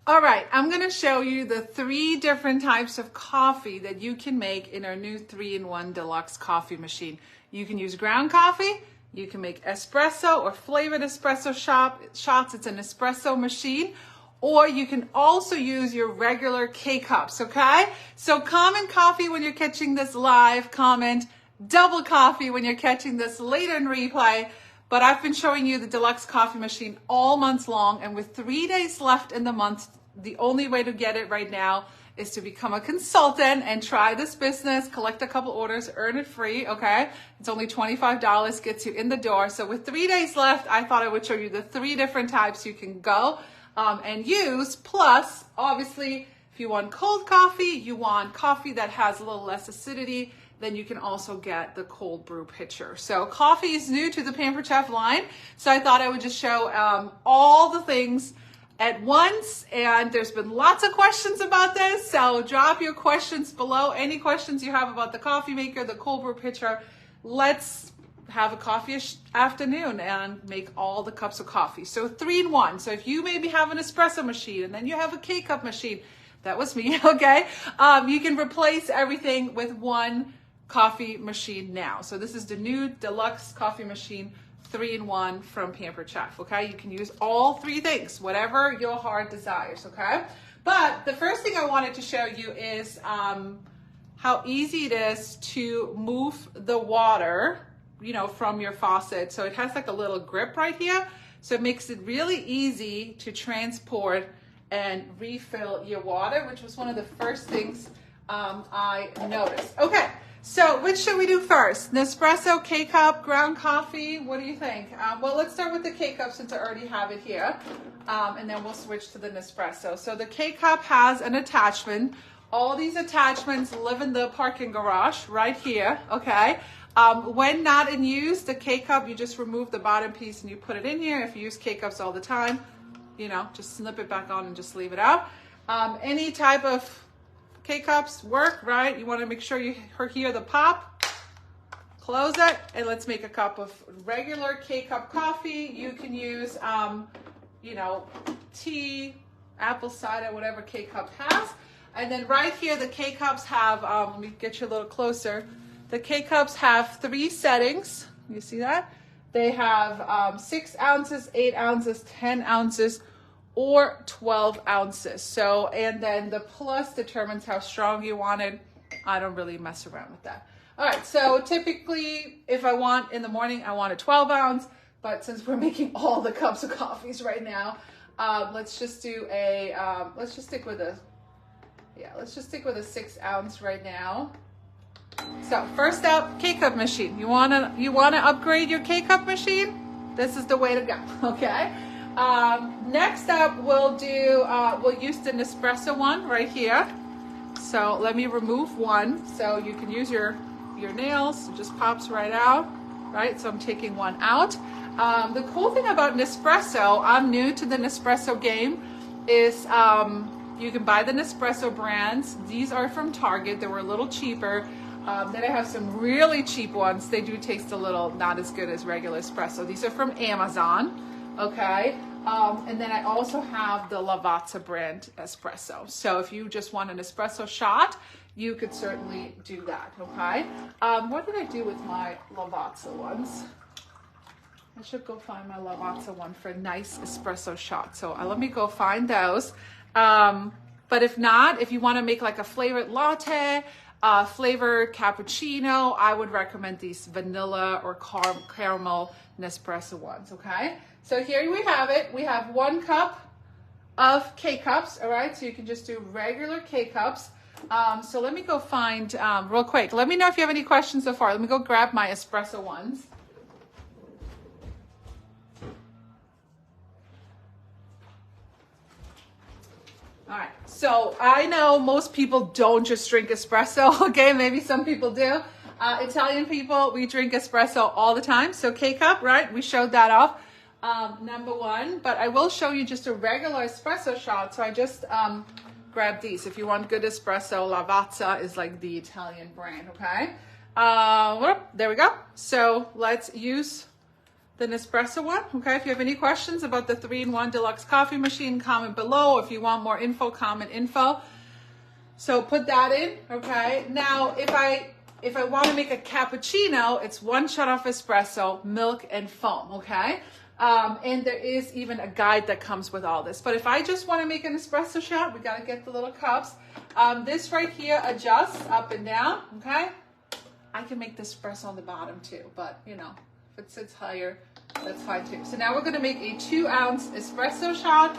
All right, I'm gonna show you the 3 different types of coffee that you can make in our new 3-in-1 Deluxe Coffee Machine. You can use ground coffee, you can make espresso or flavored espresso shots. It's an espresso machine. Or you can also use your regular K-Cups, okay? So comment coffee when you're catching this live, comment double coffee when you're catching this later in replay. But I've been showing you the Deluxe Coffee Machine all month long, and with 3 days left in the month, the only way to get it right now is to become a consultant and try this business, collect a couple orders, earn it free, okay? It's only $25, gets you in the door. So with 3 days left, I thought I would show you the 3 different types you can go and use. Plus, obviously, if you want cold coffee, you want coffee that has a little less acidity, then you can also get the cold brew pitcher. So coffee is new to the Pampered Chef line. So I thought I would just show all the things at once. And there's been lots of questions about this. So drop your questions below. Any questions you have about the coffee maker, the cold brew pitcher. Let's have a coffee afternoon and make all the cups of coffee. So 3-in-1. So if you maybe have an espresso machine and then you have a K-Cup machine, that was me, okay? You can replace everything with one coffee machine now. So this is the new Deluxe Coffee Machine 3-in-1 from Pampered Chef, okay? You can use all 3 things, whatever your heart desires, okay? But the first thing I wanted to show you is how easy it is to move the water, you know, from your faucet. So it has like a little grip right here. So it makes it really easy to transport and refill your water, which was one of the first things I noticed. Okay, so which should we do first? Nespresso, K-Cup, ground coffee? What do you think? Well, let's start with the K-Cup since I already have it here. And then we'll switch to the Nespresso. So the K-Cup has an attachment. All these attachments live in the parking garage right here, okay? When not in use, the K-Cup, you just remove the bottom piece and you put it in here. If you use K-Cups all the time, you know, just snip it back on and just leave it out. Any type of K-Cups work, right? You want to make sure you hear the pop. Close it, and let's make a cup of regular K-Cup coffee. You can use, you know, tea, apple cider, whatever K-Cup has. And then right here, the K-Cups have, let me get you a little closer. The K-Cups have 3 settings. You see that? They have 6 ounces, 8 ounces, 10 ounces, or 12 ounces. So, and then the plus determines how strong you want it. I don't really mess around with that. All right, so typically if I want in the morning, I want a 12 ounce, but since we're making all the cups of coffees right now, let's just do a, let's just stick with a 6 ounce right now. So first up, K-Cup machine. You wanna upgrade your K-Cup machine? This is the way to go, okay? Next up, we'll use the Nespresso one right here. So let me remove one. So you can use your nails, it just pops right out, right? So I'm taking one out. The cool thing about Nespresso, I'm new to the Nespresso game, is you can buy the Nespresso brands. These are from Target. They were a little cheaper. Then I have some really cheap ones. They do taste a little not as good as regular espresso. These are from Amazon, okay? And then I also have the Lavazza brand espresso. So if you just want an espresso shot, you could certainly do that, okay? What did I do with my Lavazza ones? I should go find my Lavazza one for a nice espresso shot. So let me go find those. But if not, if you want to make like a flavored latte, flavored cappuccino, I would recommend these vanilla or caramel Nespresso ones, okay? So here we have it. We have 1 cup of K-Cups, all right? So you can just do regular K-Cups. So let me go find, real quick, let me know if you have any questions so far. Let me go grab my espresso ones. All right, so I know most people don't just drink espresso, okay? Maybe some people do. Italian people, we drink espresso all the time. So K-Cup, right? We showed that off, number 1. But I will show you just a regular espresso shot. So I just grabbed these. If you want good espresso, Lavazza is like the Italian brand, okay? There we go. So let's use the Nespresso one. Okay, if you have any questions about the 3-in-1 Deluxe Coffee Machine, comment below. If you want more info, comment info. So put that in, okay? Now, if I want to make a cappuccino, it's 1 shot of espresso, milk, and foam, okay? And there is even a guide that comes with all this. But if I just want to make an espresso shot, we got to get the little cups. This right here adjusts up and down, okay? I can make the espresso on the bottom too, but you know, if it sits higher, that's fine too. So now we're going to make a 2-ounce espresso shot,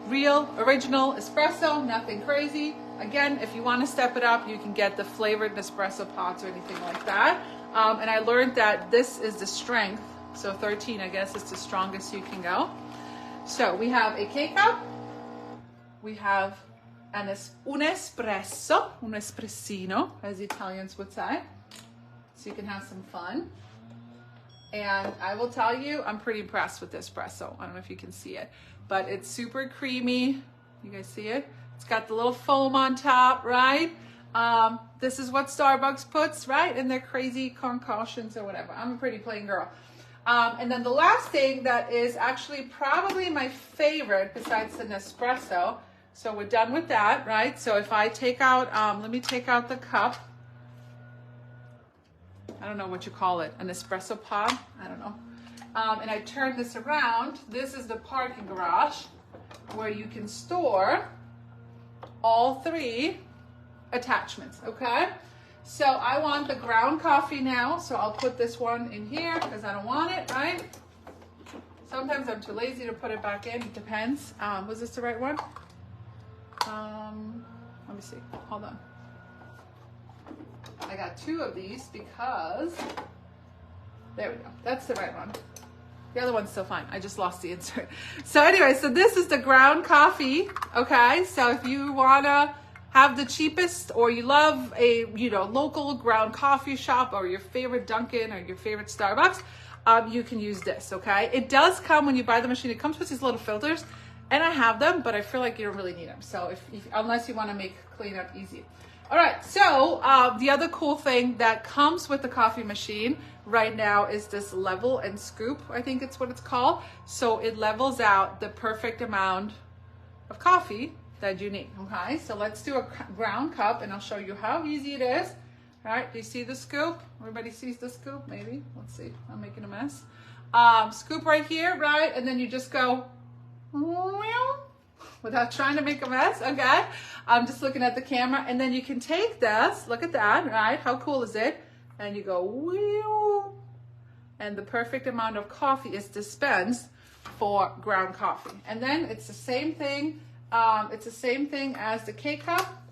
real, original espresso, nothing crazy. Again, if you want to step it up, you can get the flavored Nespresso pots or anything like that. And I learned that this is the strength. So 13, I guess, is the strongest you can go. So we have a K-cup. We have un espresso, un espressino, as the Italians would say. So you can have some fun. And I will tell you, I'm pretty impressed with this espresso. I don't know if you can see it, but it's super creamy. You guys see it? It's got the little foam on top, right? This is what Starbucks puts, right? In their crazy concoctions or whatever. I'm a pretty plain girl. And then the last thing that is actually probably my favorite besides the Nespresso. So we're done with that, right? So if I take out, let me take out the cup. I don't know what you call it, an espresso pod, I don't know. And I turn this around. This is the parking garage where you can store all 3 attachments, okay? So I want the ground coffee now, so I'll put this one in here because I don't want it, right? Sometimes I'm too lazy to put it back in, it depends. Was this the right one? Let me see, hold on. I got 2 of these because, there we go, that's the right one. The other one's still fine, I just lost the insert. So anyway, so this is the ground coffee, okay? So if you wanna have the cheapest, or you love a local ground coffee shop, or your favorite Dunkin' or your favorite Starbucks, you can use this, okay? It does come, when you buy the machine, it comes with these little filters, and I have them, but I feel like you don't really need them. So unless you wanna make cleanup easy. All right, so the other cool thing that comes with the coffee machine right now is this level and scoop, I think it's what it's called. So it levels out the perfect amount of coffee that you need, okay? So let's do a ground cup and I'll show you how easy it is. All right, do you see the scoop? Everybody sees the scoop, maybe? Let's see, I'm making a mess. Scoop right here, right? And then you just go without trying to make a mess, okay? I'm just looking at the camera, and then you can take this, look at that, right? How cool is it? And you go, wheel, and the perfect amount of coffee is dispensed for ground coffee. And then it's the same thing, as the K-cup.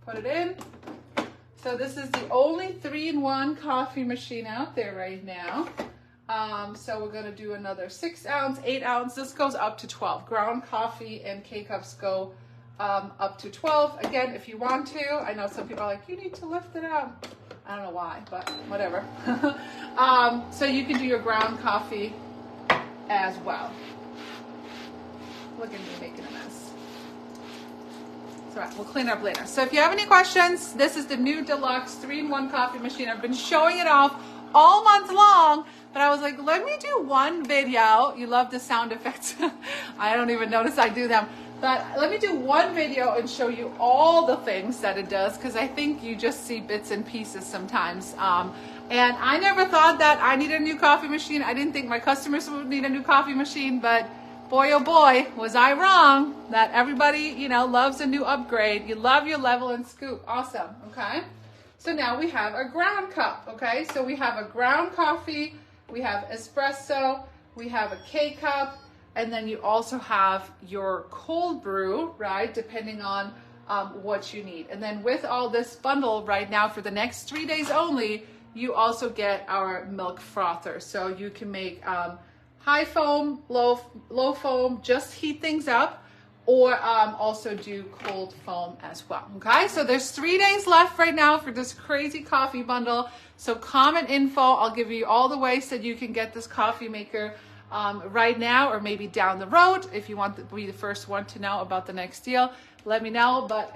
Put it in. So this is the only 3-in-1 coffee machine out there right now. So we're gonna do another 6-ounce, 8-ounce. This goes up to 12. Ground coffee and K-cups go up to 12. Again, if you want to, I know some people are like, you need to lift it up. I don't know why, but whatever. So you can do your ground coffee as well. Look at me making a mess. It's all right, we'll clean up later. So if you have any questions, this is the new Deluxe 3-in-1 coffee machine. I've been showing it off all month long, but I was like, let me do one video. You love the sound effects. I don't even notice I do them. But let me do one video and show you all the things that it does, because I think you just see bits and pieces sometimes. And I never thought that I needed a new coffee machine. I didn't think my customers would need a new coffee machine, but boy, oh boy, was I wrong that everybody, loves a new upgrade. You love your level and scoop. Awesome, okay? So now we have a ground cup, okay? So we have a ground coffee, we have espresso, we have a K-cup, and then you also have your cold brew, right? Depending on what you need. And then with all this bundle right now for the next 3 days only, you also get our milk frother. So you can make high foam, low foam, just heat things up, or also do cold foam as well, okay? So there's 3 days left right now for this crazy coffee bundle. So comment info, I'll give you all the ways that you can get this coffee maker right now, or maybe down the road. If you want to be the first one to know about the next deal, let me know. But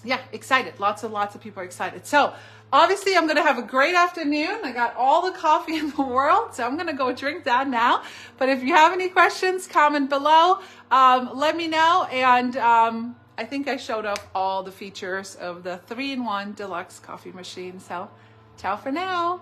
yeah, excited. Lots of people are excited. So Obviously, I'm going to have a great afternoon. I got all the coffee in the world, so I'm going to go drink that now. But if you have any questions, comment below. Let me know. And I think I showed off all the features of the 3-in-1 Deluxe Coffee Machine. So ciao for now.